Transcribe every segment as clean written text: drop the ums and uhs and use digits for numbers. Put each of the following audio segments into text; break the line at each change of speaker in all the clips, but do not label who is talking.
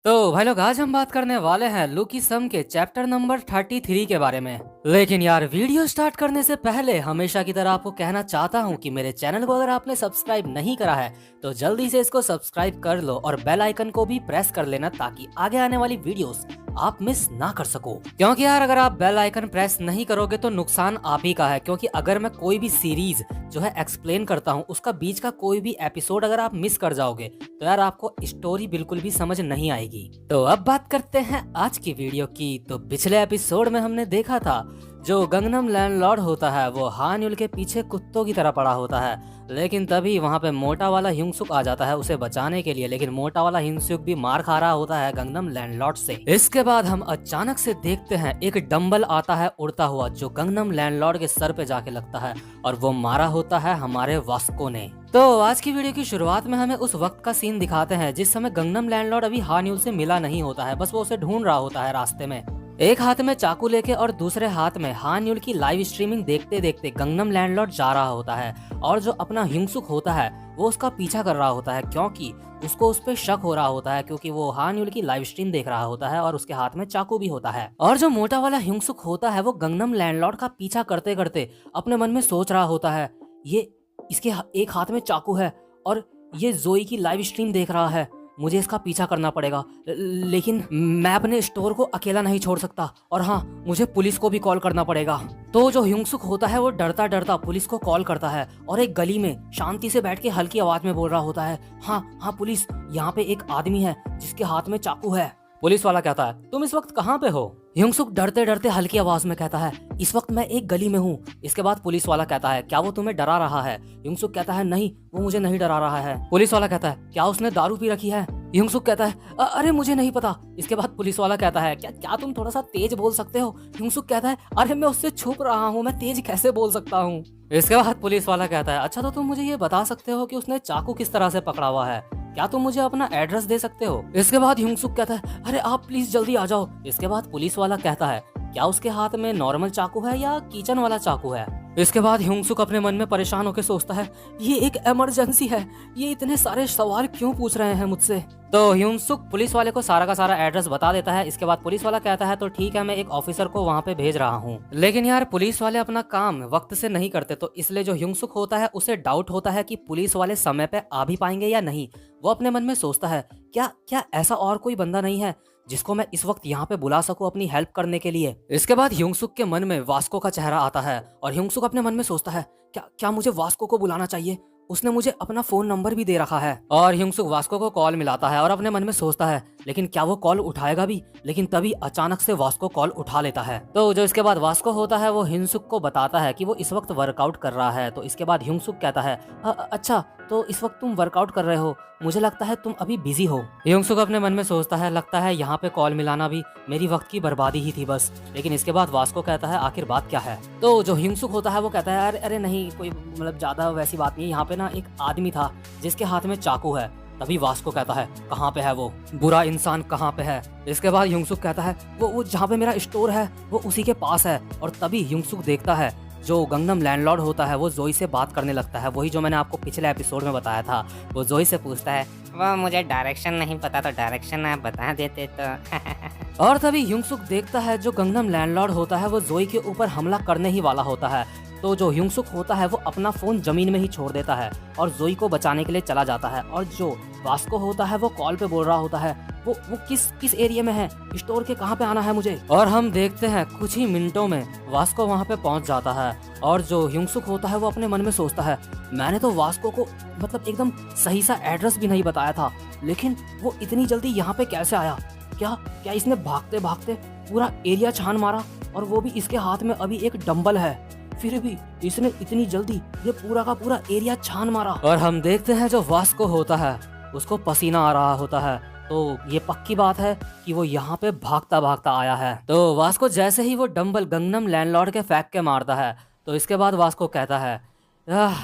तो भाई लोग आज हम बात करने वाले हैं लुकी सम के चैप्टर नंबर 33 के बारे में। लेकिन यार वीडियो स्टार्ट करने से पहले हमेशा की तरह आपको कहना चाहता हूँ कि मेरे चैनल को अगर आपने सब्सक्राइब नहीं करा है तो जल्दी से इसको सब्सक्राइब कर लो और बेल आइकन को भी प्रेस कर लेना ताकि आगे आने वाली वीडियोस आप मिस ना कर सको। क्योंकि यार अगर आप बेल आइकन प्रेस नहीं करोगे तो नुकसान आप ही का है, क्योंकि अगर मैं कोई भी सीरीज जो है एक्सप्लेन करता हूँ उसका बीच का कोई भी एपिसोड अगर आप मिस कर जाओगे तो यार आपको स्टोरी बिल्कुल भी समझ नहीं आएगी। तो अब बात करते हैं आज की वीडियो की। तो पिछले एपिसोड में हमने देखा था जो गंगनम लैंडलॉर्ड होता है वो हान युल के पीछे कुत्तों की तरह पड़ा होता है, लेकिन तभी वहाँ पे मोटा वाला हिंगसुक आ जाता है उसे बचाने के लिए। लेकिन मोटा वाला हिंगसुक भी मार खा रहा होता है गंगनम लैंडलॉर्ड से। इसके बाद हम अचानक से देखते हैं एक डंबल आता है उड़ता हुआ जो गंगनम लैंडलॉर्ड के सर पे जाके लगता है और वो मारा होता है हमारे वास्को ने। तो आज की वीडियो की शुरुआत में हमें उस वक्त का सीन दिखाते हैं जिस समय गंगनम लैंडलॉर्ड अभी हान युल से मिला नहीं होता है, बस वो उसे ढूंढ रहा होता है रास्ते में। एक हाथ में चाकू लेके और दूसरे हाथ में हान युल की लाइव स्ट्रीमिंग देखते देखते गंगनम लैंडलॉर्ड जा रहा होता है और जो अपना हिंगसुक होता है वो उसका पीछा कर रहा होता है, क्योंकि उसको उस पर शक हो रहा होता है क्योंकि वो हान युल की लाइव स्ट्रीम देख रहा होता है और उसके हाथ में चाकू भी होता है। और जो मोटा वाला हिंगसुक होता है वो गंगनम लैंडलॉर्ड का पीछा करते करते अपने मन में सोच रहा होता है ये इसके एक हाथ में चाकू है और ये जोई की लाइव स्ट्रीम देख रहा है, मुझे इसका पीछा करना पड़ेगा। लेकिन मैं अपने स्टोर को अकेला नहीं छोड़ सकता और हाँ मुझे पुलिस को भी कॉल करना पड़ेगा। तो जो हिंगसुक होता है वो डरता डरता पुलिस को कॉल करता है और एक गली में शांति से बैठ के हल्की आवाज में बोल रहा होता है, हाँ पुलिस, यहाँ पे एक आदमी है जिसके हाथ में चाकू है। पुलिस वाला कहता है तुम इस वक्त कहाँ पे हो? हिंगसुक डरते डरते हल्की आवाज में कहता है इस वक्त मैं एक गली में हूँ। इसके बाद पुलिस वाला कहता है क्या वो तुम्हें डरा रहा है? हिंगसुक कहता है नहीं, वो मुझे नहीं डरा रहा है। पुलिस वाला कहता है क्या उसने दारू पी रखी है? हिंगसुक कहता है अरे मुझे नहीं पता। इसके बाद पुलिस वाला कहता है क्या क्या तुम थोड़ा सा तेज बोल सकते हो? हिंगसुक कहता है अरे मैं उससे छुप रहा हूँ, मैं तेज कैसे बोल सकता हूँ? इसके बाद पुलिस वाला कहता है अच्छा तो तुम मुझे ये बता सकते हो कि उसने चाकू किस तरह से पकड़ा हुआ है? क्या तुम मुझे अपना एड्रेस दे सकते हो? इसके बाद हिंगसुक कहता है अरे आप प्लीज जल्दी आ जाओ। इसके बाद पुलिस वाला कहता है क्या उसके हाथ में नॉर्मल चाकू है या किचन वाला चाकू है? इसके बाद हिंगसुक अपने मन में परेशान होकर सोचता है ये एक इमरजेंसी है, ये इतने सारे सवाल क्यों पूछ रहे हैं मुझसे? तो हिंगसुक पुलिस वाले को सारा का सारा एड्रेस बता देता है। इसके बाद पुलिस वाला कहता है तो ठीक है, मैं एक ऑफिसर को वहाँ पे भेज रहा हूँ। लेकिन यार पुलिस वाले अपना काम वक्त से नहीं करते, तो इसलिए जो हिंगसुक होता है उसे डाउट होता है कि पुलिस वाले समय पे आ भी पाएंगे या नहीं। वो अपने मन में सोचता है क्या क्या ऐसा और कोई बंदा नहीं है जिसको मैं इस वक्त यहाँ पे बुला सकूं अपनी हेल्प करने के लिए? इसके बाद हिंगसुक के मन में वास्को का चेहरा आता है और हिंगसुक अपने मन में सोचता है क्या क्या मुझे वास्को को बुलाना चाहिए, उसने मुझे अपना फोन नंबर भी दे रखा है। और हिंगसुक वास्को को कॉल मिलाता है और अपने मन में सोचता है लेकिन क्या वो कॉल उठाएगा भी? लेकिन तभी अचानक से वास्को कॉल उठा लेता है। तो जो इसके बाद वास्को होता है वो हिंगसुक को बताता है कि वो इस वक्त वर्कआउट कर रहा है। तो इसके बाद हिंगसुक कहता है अच्छा तो इस वक्त तुम वर्कआउट कर रहे हो, मुझे लगता है तुम अभी बिजी हो। हिंगसुक अपने मन में सोचता है लगता है यहाँ पे कॉल मिलाना भी मेरी वक्त की बर्बादी ही थी बस। लेकिन इसके बाद वास्को कहता है आखिर बात क्या है? तो जो हिंगसुक होता है वो कहता है अरे अरे नहीं, कोई मतलब ज्यादा वैसी बात नहीं है, यहाँ पे ना एक आदमी था जिसके हाथ में चाकू है। तभी वास्को कहता है कहाँ पे है वो बुरा इंसान, कहाँ पे है? इसके बाद हिंगसुक कहता है वो जहाँ पे मेरा स्टोर है वो उसी के पास है। और तभी हिंगसुक देखता है जो गंगनम लैंडलॉर्ड होता है वो जोई से बात करने लगता है, वही जो मैंने आपको पिछले एपिसोड में बताया था। वो जोई से पूछता है
वो मुझे डायरेक्शन नहीं पता तो डायरेक्शन आप बता देते तो।
और तभी हिंगसुक देखता है जो गंगनम लैंडलॉर्ड होता है वो जोई के ऊपर हमला करने ही वाला होता है। तो जो हिंगसुक होता है वो अपना फोन जमीन में ही छोड़ देता है और जोई को बचाने के लिए चला जाता है। और जो वास्को होता है वो कॉल पे बोल रहा होता है वो किस एरिया में है, स्टोर के कहाँ पे आना है मुझे? और हम देखते हैं कुछ ही मिनटों में वास्को वहाँ पे पहुँच जाता है। और जो हिंगसुक होता है वो अपने मन में सोचता है मैंने तो वास्को को मतलब एकदम सही सा एड्रेस भी नहीं बताया था, लेकिन वो इतनी जल्दी यहाँ पे कैसे आया? क्या क्या इसने भागते भागते पूरा एरिया छान मारा? और वो भी इसके हाथ में अभी एक डंबल है, फिर भी इसने इतनी जल्दी ये पूरा का पूरा एरिया छान मारा। और हम देखते हैं जो वास्को होता है उसको पसीना आ रहा होता है, तो ये पक्की बात है कि वो यहाँ पे भागता भागता आया है। तो वास्को जैसे ही वो डंबल गंगनम लैंडलॉर्ड के फेंक के मारता है तो इसके बाद वास्को कहता है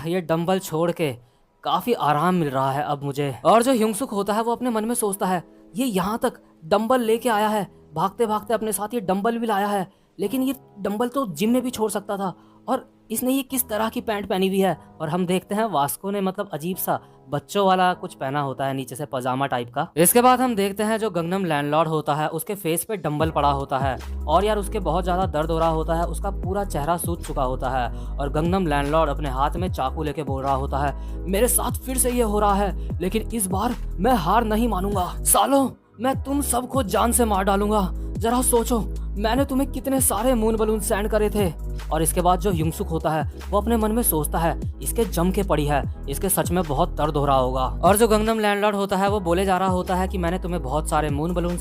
ये डंबल छोड़ के काफी आराम मिल रहा है अब मुझे। और जो हिंगसुक होता है वो अपने मन में सोचता है ये यहाँ तक डंबल लेके आया है, भागते भागते अपने साथ ये डंबल भी लाया है, लेकिन ये डंबल तो जिम में भी छोड़ सकता था और इसने ये किस तरह की पैंट पहनी हुई है। और हम देखते हैं वास्को ने मतलब अजीब सा बच्चों वाला कुछ पहना होता है, नीचे से पजामा टाइप का। इसके बाद हम देखते हैं जो गंगनम लैंडलॉर्ड होता है उसके फेस पे डंबल पड़ा होता है और यार उसके बहुत ज्यादा दर्द हो रहा होता है, उसका पूरा चेहरा सूज चुका होता है और गंगनम लैंडलॉर्ड अपने हाथ में चाकू लेके बोल रहा होता है, मेरे साथ फिर से ये हो रहा है, लेकिन इस बार मैं हार नहीं मानूंगा। सालों, मैं तुम सबको जान से मार डालूंगा। जरा सोचो, मैंने तुम्हें कितने सारे मून बलून सेंड करे थे। और इसके बाद जो युंगसुक होता है वो अपने मन में सोचता है, इसके जम के पड़ी है, इसके सच में बहुत दर्द हो रहा होगा। और जो गंगनम लैंडलॉर्ड होता है वो बोले जा रहा होता है कि मैंने तुम्हें बहुत सारे मून बलून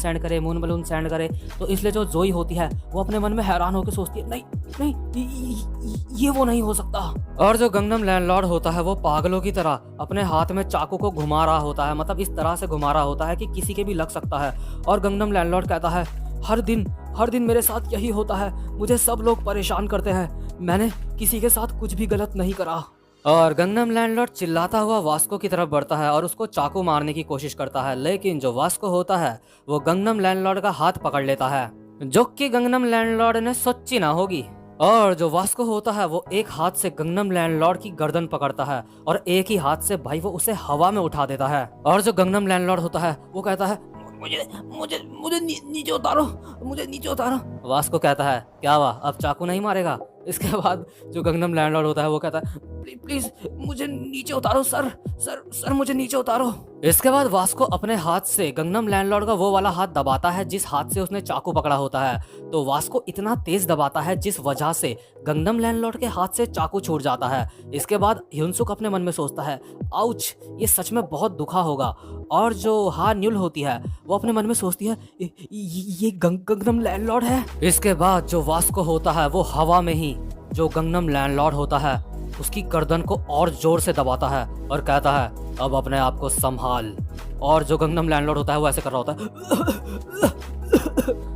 सेंड करे। तो इसलिए जो जोई होती है वो अपने मन में हैरान होकर सोचती है, नहीं नहीं, ये वो नहीं हो सकता। और जो गंगनम लैंडलॉर्ड होता है वो पागलों की तरह अपने हाथ में चाकू को घुमा रहा होता है, मतलब इस तरह से घुमा रहा होता है कि किसी के भी लग सकता है। और गंगनम लैंडलॉर्ड कहता है, हर दिन मेरे साथ यही होता है, मुझे सब लोग परेशान करते हैं, मैंने किसी के साथ कुछ भी गलत नहीं करा। और गंगनम लैंडलॉर्ड चिल्लाता हुआ वास्को की तरफ बढ़ता है और उसको चाकू मारने की कोशिश करता है, लेकिन जो वास्को होता है वो गंगनम लैंडलॉर्ड का हाथ पकड़ लेता है, जो कि गंगनम लैंडलॉर्ड ने सोची ना होगी। और जो वास्को होता है वो एक हाथ से गंगनम लैंडलॉर्ड की गर्दन पकड़ता है और एक ही हाथ से भाई वो उसे हवा में उठा देता है। और जो गंगनम लैंडलॉर्ड होता है वो कहता है, मुझे नीचे उतारो। वास्को कहता है, क्या हुआ, अब चाकू नहीं मारेगा? इसके बाद जो गंगनम लैंडलॉर्ड होता है वो कहता है, प्लीज मुझे नीचे उतारो सर, मुझे नीचे उतारो। इसके बाद वास्को अपने हाथ से गंगनम लैंडलॉर्ड का वो वाला हाथ दबाता है जिस हाथ से उसने चाकू पकड़ा होता है। तो वास्को इतना तेज दबाता है जिस वजह से गंगनम लैंडलॉर्ड के हाथ से चाकू छूट जाता है। इसके बाद ह्यूनसुक अपने मन में सोचता है, आउच, ये सच में बहुत दुखा होगा। और जो हा न्यूल होती है वो अपने मन में सोचती है, ये गंगनम लैंडलॉर्ड है। इसके बाद जो वास्को होता है वो हवा में ही जो गंगनम लैंडलॉर्ड होता है उसकी गर्दन को और जोर से दबाता है और कहता है, अब अपने आप को संभाल। और जो गंगनम लैंडलॉर्ड होता है वो ऐसे कर रहा होता है,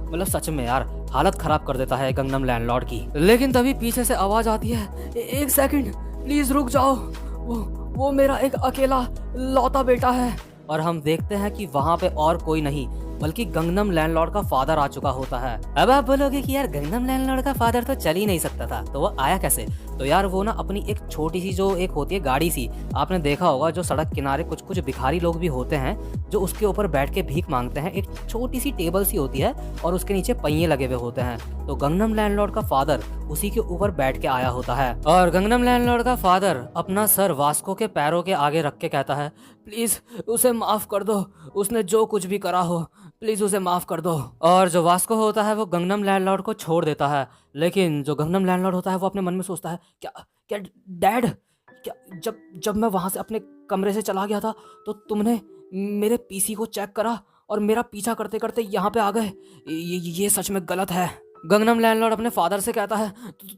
मतलब सच में यार हालत खराब कर देता है गंगनम लैंडलॉर्ड की। लेकिन तभी पीछे से आवाज आती है, एक सेकंड प्लीज रुक जाओ, वो मेरा एक अकेला लौता बेटा है। और हम देखते हैं कि वहाँ पे और कोई नहीं बल्कि गंगनम लैंडलॉर्ड का फादर आ चुका होता है। अब आप बोलोगे कि यार गंगनम लैंडलॉर्ड का फादर तो चल ही नहीं सकता था, तो वो आया कैसे? तो यार वो ना अपनी एक छोटी सी जो एक होती है गाड़ी सी, आपने देखा होगा जो सड़क किनारे कुछ कुछ भिखारी लोग भी होते हैं जो उसके ऊपर बैठ के भीख मांगते हैं, एक छोटी सी टेबल सी होती है और उसके नीचे पहिए लगे हुए होते हैं। तो गंगनम लैंडलॉर्ड का फादर उसी के ऊपर बैठ के आया होता है और गंगनम लैंडलॉर्ड का फादर अपना सर वास्को के पैरों के आगे रख के कहता है, प्लीज उसे माफ कर दो, उसने जो कुछ भी करा हो प्लीज उसे माफ कर दो। और जो वास्को होता है वो गंगनम लैंडलॉर्ड को छोड़ देता है, लेकिन जो गंगनम लैंडलॉर्ड होता है वो अपने मन में सोचता है, क्या डैड, क्या जब मैं वहां से अपने कमरे से चला गया था तो तुमने मेरे पीसी को चेक करा और मेरा पीछा करते करते यहाँ पे आ गए, ये सच में गलत है। गंगनम लैंडलॉर्ड अपने फादर से कहता है,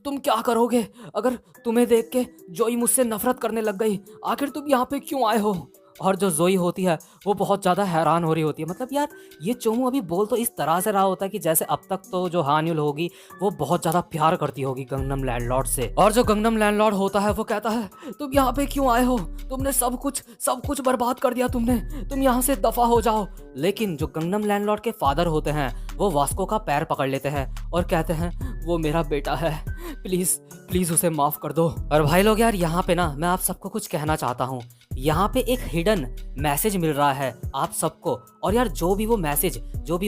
तुम क्या करोगे अगर तुम्हें देख के जोई मुझसे नफरत करने लग गई, आखिर तुम यहाँ पे क्यों आए हो? और जो जोई होती है वो बहुत ज़्यादा हैरान हो रही होती है, मतलब यार ये चोमू अभी बोल तो इस तरह से रहा होता है कि जैसे अब तक तो जो हान्युल होगी वो बहुत ज़्यादा प्यार करती होगी गंगनम लैंडलॉर्ड से। और जो गंगनम लैंडलॉर्ड होता है वो कहता है, तुम यहाँ पे क्यों आए हो? तुमने सब कुछ बर्बाद कर दिया, तुम यहाँ से दफा हो जाओ। लेकिन जो गंगनम लैंडलॉर्ड के फादर होते हैं वो वास्को का पैर पकड़ लेते हैं और कहते हैं, वो मेरा बेटा है, प्लीज उसे माफ कर दो। और भाई लोग यार यहाँ पे ना मैं आप सबको कुछ कहना चाहता हूँ, यहाँ पे एक हिडन मैसेज मिल रहा है आप सबको। और यार जो भी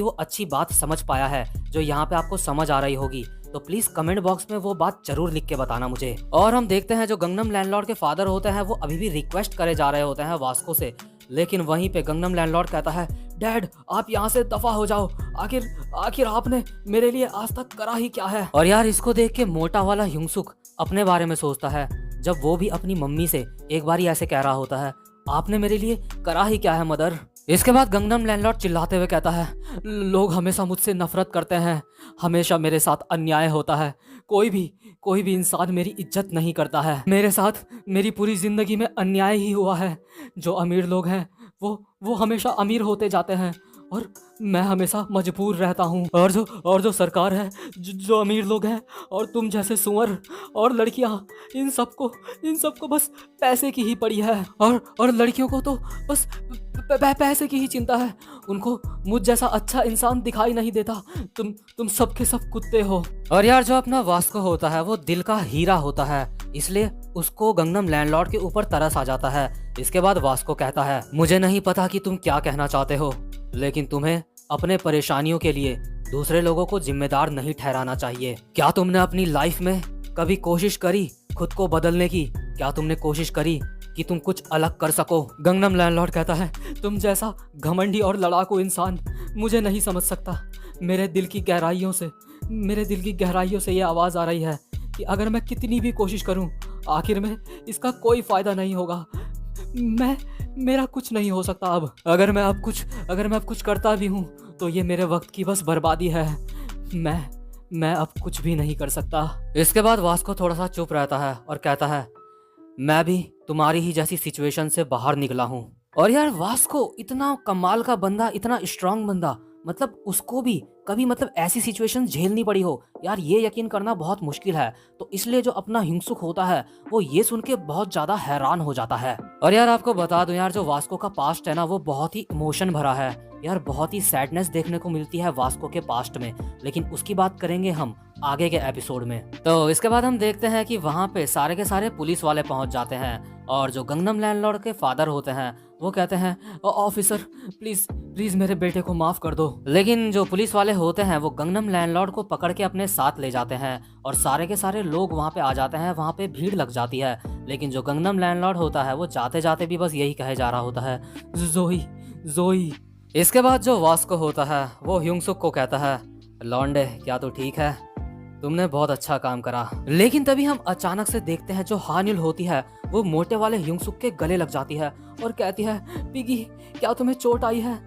वो अच्छी बात समझ पाया है, जो यहाँ पे आपको समझ आ रही होगी, तो प्लीज कमेंट बॉक्स में वो बात जरूर लिख के बताना मुझे। और हम देखते हैं जो गंगनम लैंडलॉर्ड के फादर होते हैं वो अभी भी रिक्वेस्ट करे जा रहे होते हैं वास्को से, लेकिन वहीं पे गंगनम लैंडलॉर्ड कहता है, डैड आप यहाँ से दफा हो जाओ, आखिर आपने मेरे लिए आज तक करा ही क्या है? और यार इसको देख के मोटा वाला ह्यूंगसुक अपने बारे में सोचता है, जब वो भी अपनी मम्मी से एक बार ही ऐसे कह रहा होता है, आपने मेरे लिए करा ही क्या है मदर? इसके बाद गंगनम लैंडलॉर्ड चिल्लाते हुए कहता है, लोग हमेशा मुझसे नफरत करते हैं, हमेशा मेरे साथ अन्याय होता है, कोई भी इंसान मेरी इज्जत नहीं करता है, मेरे साथ मेरी पूरी जिंदगी में अन्याय ही हुआ है। जो अमीर लोग हैं वो हमेशा अमीर होते जाते हैं और मैं हमेशा मजबूर रहता हूँ। और जो सरकार है, जो अमीर लोग हैं और तुम जैसे सुअर और लड़कियाँ, इन सबको बस पैसे की ही पड़ी है। और लड़कियों को तो बस पैसे की ही चिंता है। उनको मुझ जैसा अच्छा इंसान दिखाई नहीं देता। तुम सबके सब कुत्ते हो। और यार जो अपना वास्को होता है वो दिल का हीरा होता है, इसलिए उसको गंगनम लैंडलॉर्ड के ऊपर तरस आ जाता है। इसके बाद वास्को कहता है, मुझे नहीं पता कि तुम क्या कहना चाहते हो, लेकिन तुम्हें अपने परेशानियों के लिए दूसरे लोगों को जिम्मेदार नहीं ठहराना चाहिए। क्या तुमने अपनी लाइफ में कभी कोशिश करी खुद को बदलने की? क्या तुमने कोशिश करी कि तुम कुछ अलग कर सको? गंगनम लैंडलॉर्ड कहता है, तुम जैसा घमंडी और लड़ाकू इंसान मुझे नहीं समझ सकता। मेरे दिल की गहराइयों से ये आवाज़ आ रही है कि अगर मैं कितनी भी कोशिश करूं, आखिर में इसका कोई फायदा नहीं होगा। मेरा कुछ नहीं हो सकता अब। अगर मैं अब कुछ करता भी हूं तो ये मेरे वक्त की बस बर्बादी है। मैं अब कुछ भी नहीं कर सकता। इसके बाद वास्को थोड़ा सा चुप रहता है और कहता है, मैं भी तुम्हारी ही जैसी सिचुएशन से बाहर निकला हूँ। और यार वास्को इतना कमाल का बंदा, इतना स्ट्रांग बंदा, मतलब उसको भी कभी मतलब ऐसी सिचुएशन झेलनी पड़ी हो, यार ये यकीन करना बहुत मुश्किल है। तो इसलिए जो अपना हिंसुक होता है वो ये सुन के बहुत ज्यादा हैरान हो जाता है। और यार आपको बता दूं यार, जो वास्को का पास्ट है ना वो बहुत ही इमोशन भरा है यार। बहुत ही सैडनेस देखने को मिलती है वास्को के पास्ट में, लेकिन उसकी बात करेंगे हम आगे के एपिसोड में। तो इसके बाद हम देखते हैं कि वहाँ पे सारे के सारे पुलिस वाले पहुंच जाते हैं और जो गंगनम लैंडलॉर्ड के फादर होते हैं वो कहते हैं, ऑफिसर प्लीज मेरे बेटे को माफ कर दो। लेकिन जो पुलिस वाले होते हैं वो गंगनम लैंडलॉर्ड को पकड़ के अपने साथ ले जाते हैं और सारे के सारे लोग वहाँ पे आ जाते हैं। वहाँ पे भीड़ लग जाती है, लेकिन जो गंगनम लैंडलॉर्ड होता है वो जाते जाते भी बस यही कहे जा रहा होता है, जोई। इसके बाद जो वास्को होता है वो ह्यूंगसुक को कहता है, लॉन्डे क्या तू ठीक है? तुमने बहुत अच्छा काम करा। लेकिन तभी हम अचानक से देखते हैं जो हान्युल होती है वो मोटे वाले ह्यूंगसुक के गले लग जाती है और कहती है, पिगी क्या तुम्हें चोट आई है?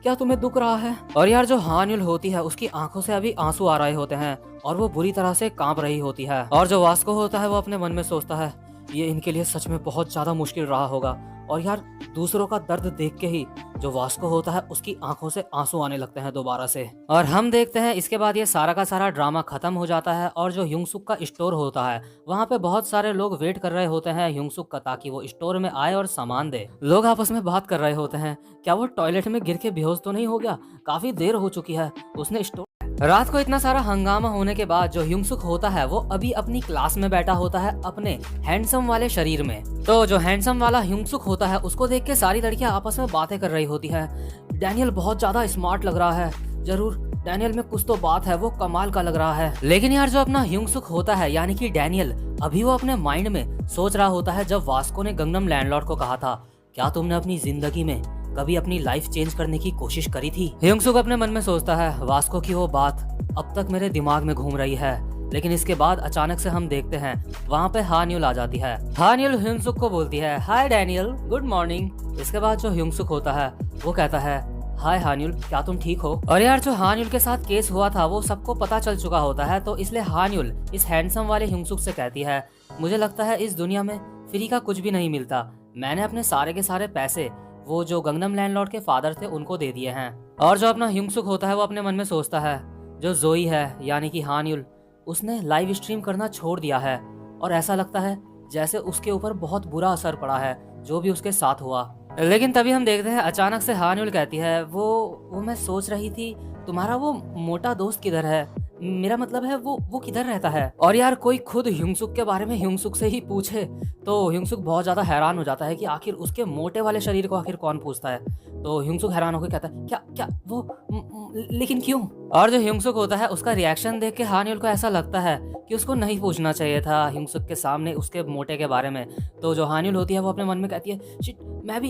क्या तुम्हें दुख रहा है? और यार जो हान्युल होती है उसकी आंखों से अभी आंसू आ रहे होते हैं और वो बुरी तरह से कांप रही होती है। और जो वास्को होता है वो अपने मन में सोचता है, ये इनके लिए सच में बहुत ज्यादा मुश्किल रहा होगा। और यार दूसरों का दर्द देख के ही जो वास्को होता है उसकी आंखों से आंसू आने लगते हैं दोबारा से। और हम देखते हैं इसके बाद ये सारा का सारा ड्रामा खत्म हो जाता है और जो ह्यूंगसुक का स्टोर होता है वहाँ पे बहुत सारे लोग वेट कर रहे होते हैं ह्यूंगसुक का, ताकि वो स्टोर में आए और सामान दे। लोग आपस में बात कर रहे होते हैं, क्या वो टॉयलेट में गिर के बेहोश तो नहीं हो गया? काफी देर हो चुकी है, उसने स्टोर। रात को इतना सारा हंगामा होने के बाद जो ह्यूंगसुक होता है वो अभी अपनी क्लास में बैठा होता है अपने हैंडसम वाले शरीर में। तो जो हैंडसम वाला ह्यूंगसुक होता है उसको देख के सारी लड़कियां आपस में बातें कर रही होती है। डैनियल बहुत ज्यादा स्मार्ट लग रहा है, जरूर डैनियल में कुछ तो बात है, वो कमाल का लग रहा है। लेकिन यार जो अपना ह्यूंगसुक होता है यानी कि डैनियल, अभी वो अपने माइंड में सोच रहा होता है जब वास्को ने गंगनम लैंडलॉर्ड को कहा था, क्या तुमने अपनी जिंदगी में कभी अपनी लाइफ चेंज करने की कोशिश करी थी? ह्यूंगसुक अपने मन में सोचता है, वास्को की वो बात अब तक मेरे दिमाग में घूम रही है। लेकिन इसके बाद अचानक से हम देखते हैं वहाँ पे हान्युल आ जाती है। हान्युल ह्यूंगसुक को बोलती है, हाय डैनियल, गुड मॉर्निंग। इसके बाद जो ह्यूंगसुक होता है वो कहता है, हाय हान्युल, क्या तुम ठीक हो? और यार जो हान्युल के साथ केस हुआ था वो सबको पता चल चुका होता है, तो इसलिए हान्युल इस हैंडसम वाले ह्यूंगसुक से कहती है, मुझे लगता है इस दुनिया में फ्री का कुछ भी नहीं मिलता। मैंने अपने सारे के सारे पैसे वो जो गंगनम लैंडलॉर्ड के फादर थे उनको दे दिए हैं। और जो अपना ह्यूंगसुक होता है वो अपने मन में सोचता है, जो जोई है यानी कि हान्युल, उसने लाइव स्ट्रीम करना छोड़ दिया है और ऐसा लगता है जैसे उसके ऊपर बहुत बुरा असर पड़ा है जो भी उसके साथ हुआ। लेकिन तभी हम देखते हैं अचानक से हान्युल कहती है, वो मैं सोच रही थी तुम्हारा वो मोटा दोस्त किधर है? मेरा मतलब है वो किधर रहता है? और यार कोई खुद ह्यूंगसुक के बारे में ह्यूंगसुक से ही पूछे तो ह्यूंगसुक बहुत ज्यादा हैरान हो जाता है कि आखिर उसके मोटे वाले शरीर को आखिर कौन पूछता है। तो ह्यूंगसुक हैरान होकर कहता है, क्या वो लेकिन क्यों? और जो ह्यूंगसुक होता है उसका रिएक्शन देख के हान्युल को ऐसा लगता है कि उसको नहीं पूछना चाहिए था ह्यूंगसुक के सामने उसके मोटे के बारे में। तो जो हान्युल होती है वो अपने मन में कहती है, शिट, मैं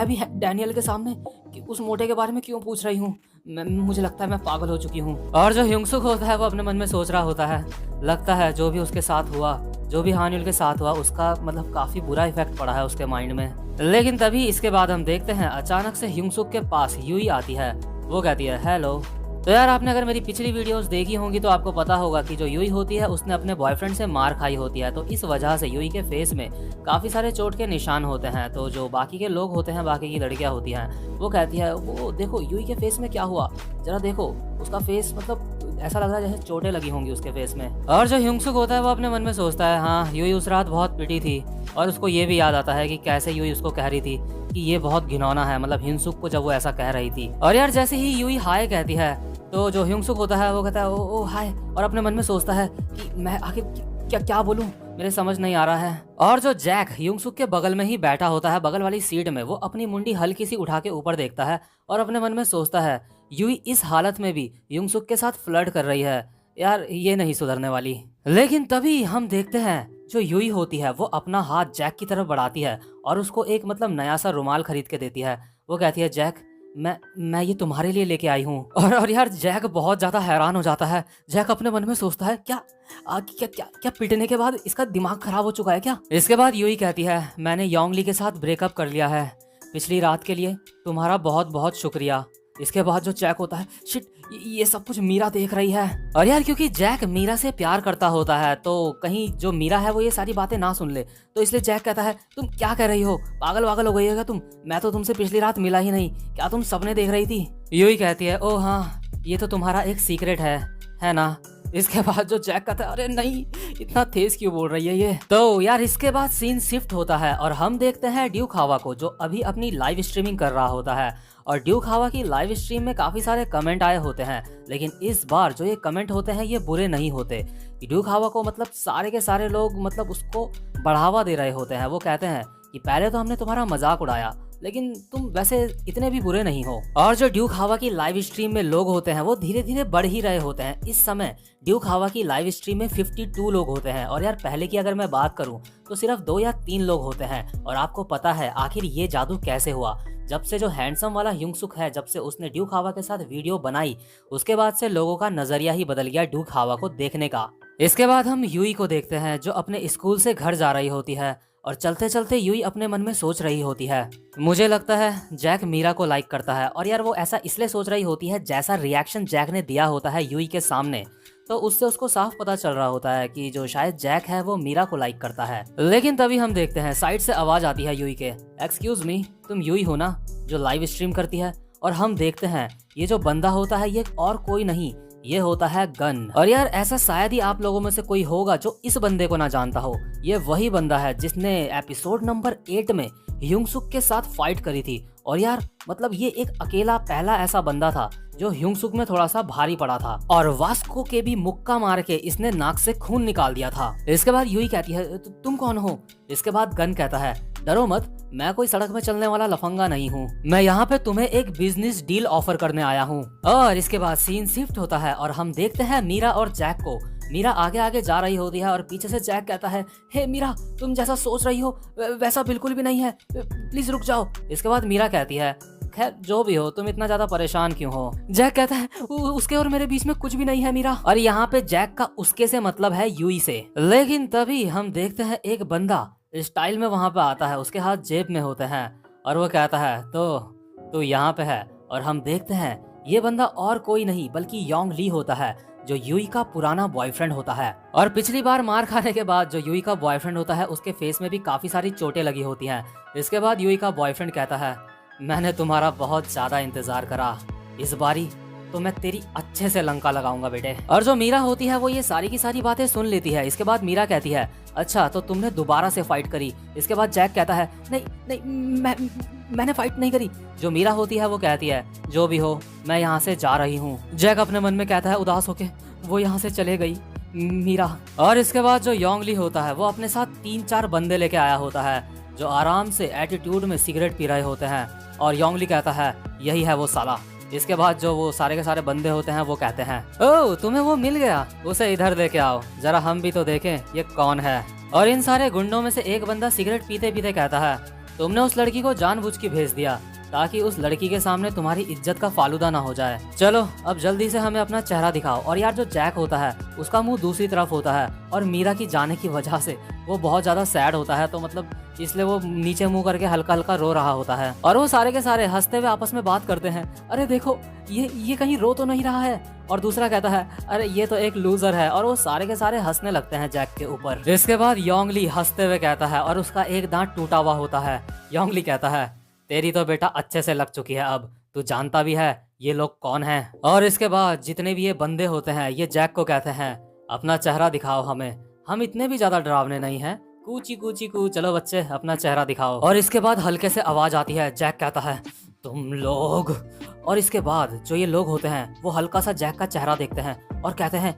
भी डैनियल के सामने कि उस मोटे के बारे में क्यों पूछ रही हूँ? मुझे लगता है मैं पागल हो चुकी हूँ। और जो ह्यूंगसुक होता है वो अपने मन में सोच रहा होता है, लगता है जो भी उसके साथ हुआ, जो भी हान्युल के साथ हुआ, उसका मतलब काफी बुरा इफेक्ट पड़ा है उसके माइंड में। लेकिन तभी इसके बाद हम देखते हैं अचानक से ह्यूंगसुक के पास यूई आती है। वो कहती है, हेलो, तो यार आपने अगर मेरी पिछली वीडियोस देखी होंगी तो आपको पता होगा कि जो यूई होती है उसने अपने बॉयफ्रेंड से मार खाई होती है, तो इस वजह से यूई के फेस में काफ़ी सारे चोट के निशान होते हैं। तो जो बाकी के लोग होते हैं, बाकी की लड़कियां होती हैं, वो कहती है वो देखो यूई के फेस में क्या हुआ, जरा देखो उसका फेस, मतलब ऐसा लग रहा है जैसे चोटें लगी होंगी उसके फेस में। और जो ह्यूंग सुक होता है वो अपने मन में सोचता है हाँ यूई उस रात बहुत पिटी थी, और उसको ये भी याद आता है कि कैसे यूई उसको कह रही थी कि ये बहुत घिनौना है, मतलब ह्यूंग सुक को जब वो ऐसा कह रही थी। और यार जैसे ही यूई हाय कहती है तो जो ह्यूंग सुक होता है वो कहता है ओ हाय, और अपने मन में सोचता है कि मैं आखिर क्या क्या बोलूं, मेरे समझ नहीं आ रहा है। और जो जैक ह्यूंग सुक के बगल में ही बैठा होता है, बगल वाली सीट में, वो अपनी मुंडी हल्की सी उठा के ऊपर देखता है और अपने मन में सोचता है यूई इस हालत में भी ह्यूंग सुक के साथ फ्लर्ट कर रही है, यार ये नहीं सुधरने वाली। लेकिन तभी हम देखते हैं जो यूई होती है वो अपना हाथ जैक की तरफ बढ़ाती है और उसको एक मतलब नया सा रुमाल खरीद के देती है। वो कहती है जैक मैं ये तुम्हारे लिए लेके आई हूँ। और यार जैक बहुत ज्यादा हैरान हो जाता है। जैक अपने मन में सोचता है क्या क्या क्या क्या पिटने के बाद इसका दिमाग खराब हो चुका है क्या। इसके बाद यूई कहती है मैंने योंगली के साथ ब्रेकअप कर लिया है, पिछली रात के लिए तुम्हारा बहुत बहुत शुक्रिया। इसके बाद जो जैक होता है शिट, ये सब कुछ मीरा देख रही है। और यार क्योंकि जैक मीरा से प्यार करता होता है तो कहीं जो मीरा है वो ये सारी बातें ना सुन ले, तो इसलिए जैक कहता है तुम क्या कह रही हो, पागल वागल हो गई है क्या तुम, मैं तो तुमसे पिछली रात मिला ही नहीं, क्या तुम सपने देख रही थी। यूई कहती है ओ हाँ ये तो तुम्हारा एक सीक्रेट है ना। इसके बाद जो जैक कहता है अरे नहीं, इतना तेज क्यों बोल रही है ये। तो यार इसके बाद सीन शिफ्ट होता है और हम देखते हैं ड्यूक हावा को, जो अभी अपनी लाइव स्ट्रीमिंग कर रहा होता है। और ड्यूक हावा की लाइव स्ट्रीम में काफी सारे कमेंट आए होते हैं, लेकिन इस बार जो ये कमेंट होते हैं ये बुरे नहीं होते। ड्यूक हावा को मतलब सारे के सारे लोग मतलब उसको बढ़ावा दे रहे होते हैं। वो कहते हैं कि पहले तो हमने तुम्हारा मजाक उड़ाया, लेकिन तुम वैसे इतने भी बुरे नहीं हो। और जो ड्यूक हावा की लाइव स्ट्रीम में लोग होते हैं वो धीरे धीरे बढ़ ही रहे होते हैं। इस समय ड्यूक हावा की लाइव स्ट्रीम में 52 लोग होते हैं, और यार पहले की अगर मैं बात करूं तो सिर्फ 2 या 3 लोग होते हैं। और आपको पता है आखिर ये जादू कैसे हुआ, जब से जो हैंडसम वाला ह्यूंग सुक है, जब से उसने ड्यूक हावा के साथ वीडियो बनाई, उसके बाद से लोगों का नजरिया ही बदल गया ड्यूक हावा को देखने का। इसके बाद हम यूई को देखते हैं जो अपने स्कूल से घर जा रही होती है, और चलते चलते यूई अपने मन में सोच रही होती है मुझे लगता है जैक मीरा को लाइक करता है। और यार वो ऐसा इसलिए सोच रही होती है जैसा रिएक्शन जैक ने दिया होता है यूई के सामने, तो उससे उसको साफ पता चल रहा होता है कि जो शायद जैक है वो मीरा को लाइक करता है। लेकिन तभी हम देखते हैं साइड से आवाज आती है यूई के, एक्सक्यूज मी तुम यूई हो ना जो लाइव स्ट्रीम करती है। और हम देखते हैं ये जो बंदा होता है ये और कोई नहीं, ये होता है गन। और यार ऐसा शायद ही आप लोगों में से कोई होगा जो इस बंदे को ना जानता हो। ये वही बंदा है जिसने एपिसोड नंबर 8 में ह्यूंग सुक के साथ फाइट करी थी। और यार मतलब ये एक अकेला पहला ऐसा बंदा था जो ह्यूंग सुक में थोड़ा सा भारी पड़ा था, और वास्को के भी मुक्का मार के इसने नाक से खून निकाल दिया था। इसके बाद यूई कहती है तुम कौन हो। इसके बाद गन कहता है डरो मत, मैं कोई सड़क में चलने वाला लफंगा नहीं हूँ, मैं यहाँ पे तुम्हें एक बिजनेस डील ऑफर करने आया हूँ। और इसके बाद सीन शिफ्ट होता है और हम देखते हैं मीरा और जैक को। मीरा आगे आगे जा रही होती है और पीछे से जैक कहता है हे मीरा तुम जैसा सोच रही हो वैसा बिल्कुल भी नहीं है, प्लीज रुक जाओ। इसके बाद मीरा कहती है खैर जो भी हो तुम इतना ज्यादा परेशान क्यों हो। जैक कहता है उसके और मेरे बीच में कुछ भी नहीं है मीरा। और यहाँ पे जैक का उसके से मतलब है यूई से। लेकिन तभी हम देखते हैं एक बंदा स्टाइल में वहां पे आता है, उसके हाथ जेब में होते हैं और वो कहता है तो यहाँ पे है। और हम देखते हैं ये बंदा और कोई नहीं बल्कि योंग ली होता है जो यूई का पुराना बॉयफ्रेंड होता है। और पिछली बार मार खाने के बाद जो यूई का बॉयफ्रेंड होता है उसके फेस में भी काफी सारी चोटें लगी होती हैं। इसके बाद यूई का बॉयफ्रेंड कहता है मैंने तुम्हारा बहुत ज्यादा इंतजार करा, इस बारी तो मैं तेरी अच्छे से लंका लगाऊंगा बेटे। और जो मीरा होती है वो ये सारी की सारी बातें सुन लेती है। इसके बाद मीरा कहती है अच्छा तो तुमने दोबारा से फाइट करी। इसके बाद जैक कहता है नहीं मैंने फाइट नहीं करी। जो मीरा होती है वो कहती है जो भी हो मैं यहाँ से जा रही हूँ। जैक अपने मन में कहता है उदास होके वो यहाँ से चले गई मीरा। और इसके बाद जो योंग ली होता है वो अपने साथ 3-4 बंदे लेके आया होता है जो आराम से एटीट्यूड में सिगरेट पी रहे होते हैं। और योंग ली कहता है यही है वो साला। इसके बाद जो वो सारे के सारे बंदे होते हैं वो कहते हैं ओह तुम्हें वो मिल गया, उसे इधर लेके आओ जरा हम भी तो देखें ये कौन है। और इन सारे गुंडों में से एक बंदा सिगरेट पीते पीते कहता है तुमने उस लड़की को जानबूझ के भेज दिया, ताकि उस लड़की के सामने तुम्हारी इज्जत का फालूदा ना हो जाए। चलो अब जल्दी से हमें अपना चेहरा दिखाओ। और यार जो जैक होता है उसका मुंह दूसरी तरफ होता है और मीरा की जाने की वजह से वो बहुत ज्यादा सैड होता है, तो मतलब इसलिए वो नीचे मुंह करके हल्का हल्का रो रहा होता है। और वो सारे के सारे हंसते हुए आपस में बात करते हैं, अरे देखो ये कहीं रो तो नहीं रहा है। और दूसरा कहता है अरे ये तो एक लूजर है। और वो सारे के सारे हंसने लगते हैं जैक के ऊपर। इसके बाद योंगली हंसते हुए कहता है, और उसका एक दांत टूटा हुआ होता है। योंगली कहता है तेरी तो बेटा अच्छे से लग चुकी है, अब तू जानता भी है ये लोग कौन हैं। और इसके बाद जितने भी ये बंदे होते हैं ये जैक को कहते हैं अपना चेहरा दिखाओ हमें, हम इतने भी ज्यादा डरावने नहीं हैं। कूची कूची कू, चलो बच्चे अपना चेहरा दिखाओ। और इसके बाद हल्के से आवाज आती है, जैक कहता है तुम लोग। और इसके बाद जो ये लोग होते हैं वो हल्का सा जैक का चेहरा देखते हैं और कहते हैं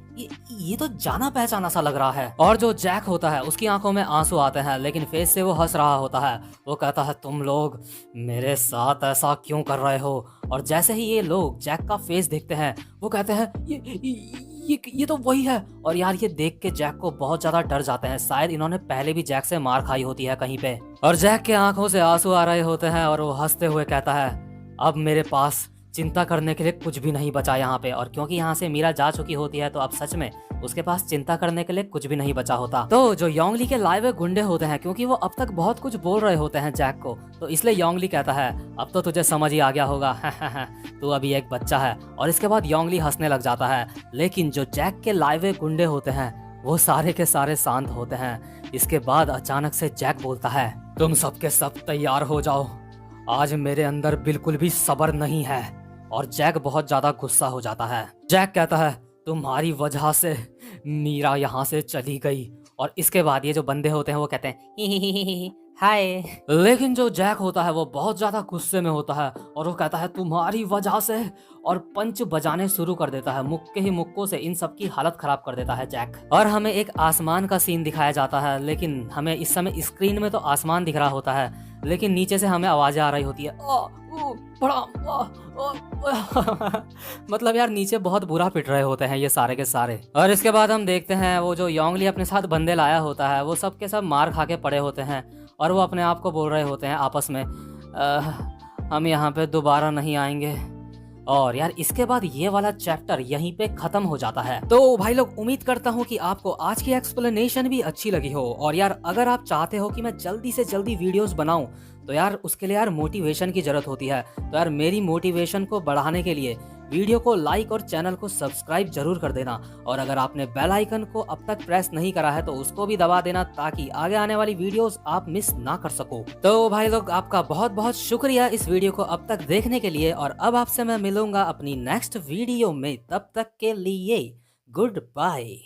ये तो जाना पहचाना सा लग रहा है। और जो जैक होता है उसकी आंखों में आंसू आते हैं, लेकिन फेस से वो हंस रहा होता है। वो कहता है तुम लोग मेरे साथ ऐसा क्यों कर रहे हो। और जैसे ही ये लोग जैक का फेस देखते हैं वो कहते हैं ये तो वही है। और यार ये देख के जैक को बहुत ज्यादा डर जाते हैं, शायद इन्होंने पहले भी जैक से मार खाई होती है कहीं पे। और जैक के आंखों से आंसू आ रहे होते हैं और वो हंसते हुए कहता है अब मेरे पास चिंता करने के लिए कुछ भी नहीं बचा यहाँ पे। और क्योंकि यहाँ से मीरा जा चुकी होती है तो अब सच में उसके पास चिंता करने के लिए कुछ भी नहीं बचा होता। तो जो योंगली के लाए हुए गुंडे होते हैं, क्योंकि वो अब तक बहुत कुछ बोल रहे होते हैं जैक को, तो इसलिए योंगली कहता है अब तो तुझे समझ ही आ गया होगा तू अभी एक बच्चा है। और इसके बाद योंगली हंसने लग जाता है। लेकिन जो जैक के लाए हुए गुंडे होते हैं वो सारे के सारे शांत होते हैं। इसके बाद अचानक से जैक बोलता है तुम सबके सब तैयार हो जाओ, आज मेरे अंदर बिल्कुल भी सब्र नहीं है। और जैक बहुत ज्यादा गुस्सा हो जाता है। जैक कहता है तुम्हारी वजह से मीरा यहाँ से चली गई। और इसके बाद ये जो बंदे होते हैं वो कहते हैं हाय। लेकिन जो जैक होता है वो बहुत ज्यादा गुस्से में होता है और वो कहता है तुम्हारी वजह से, और पंच बजाने शुरू कर देता है। मुक्के ही मुक्कों से इन सब की हालत खराब कर देता है जैक। और हमें एक आसमान का सीन दिखाया जाता है, लेकिन हमें इस समय स्क्रीन में तो आसमान दिख रहा होता है, लेकिन नीचे से हमें आवाजें आ रही होती है मतलब यार नीचे बहुत बुरा पिट रहे होते हैं ये सारे के सारे। और इसके बाद हम देखते हैं वो जो योंगली अपने साथ बंदे लाया होता है वो सब के सब मार खा के पड़े होते हैं और वो अपने आप को बोल रहे होते हैं आपस में हम यहाँ पे दोबारा नहीं आएंगे। और यार इसके बाद ये वाला चैप्टर यहीं पे खत्म हो जाता है। तो भाई लोग उम्मीद करता हूँ कि आपको आज की एक्सप्लेनेशन भी अच्छी लगी हो। और यार अगर आप चाहते हो कि मैं जल्दी से जल्दी वीडियोस बनाऊं तो यार उसके लिए यार मोटिवेशन की जरूरत होती है। तो यार मेरी मोटिवेशन को बढ़ाने के लिए वीडियो को लाइक और चैनल को सब्सक्राइब जरूर कर देना। और अगर आपने बेल आइकन को अब तक प्रेस नहीं करा है तो उसको भी दबा देना ताकि आगे आने वाली वीडियोस आप मिस ना कर सको। तो भाई लोग आपका बहुत बहुत शुक्रिया इस वीडियो को अब तक देखने के लिए। और अब आपसे मैं मिलूंगा अपनी नेक्स्ट वीडियो में, तब तक के लिए गुड बाय।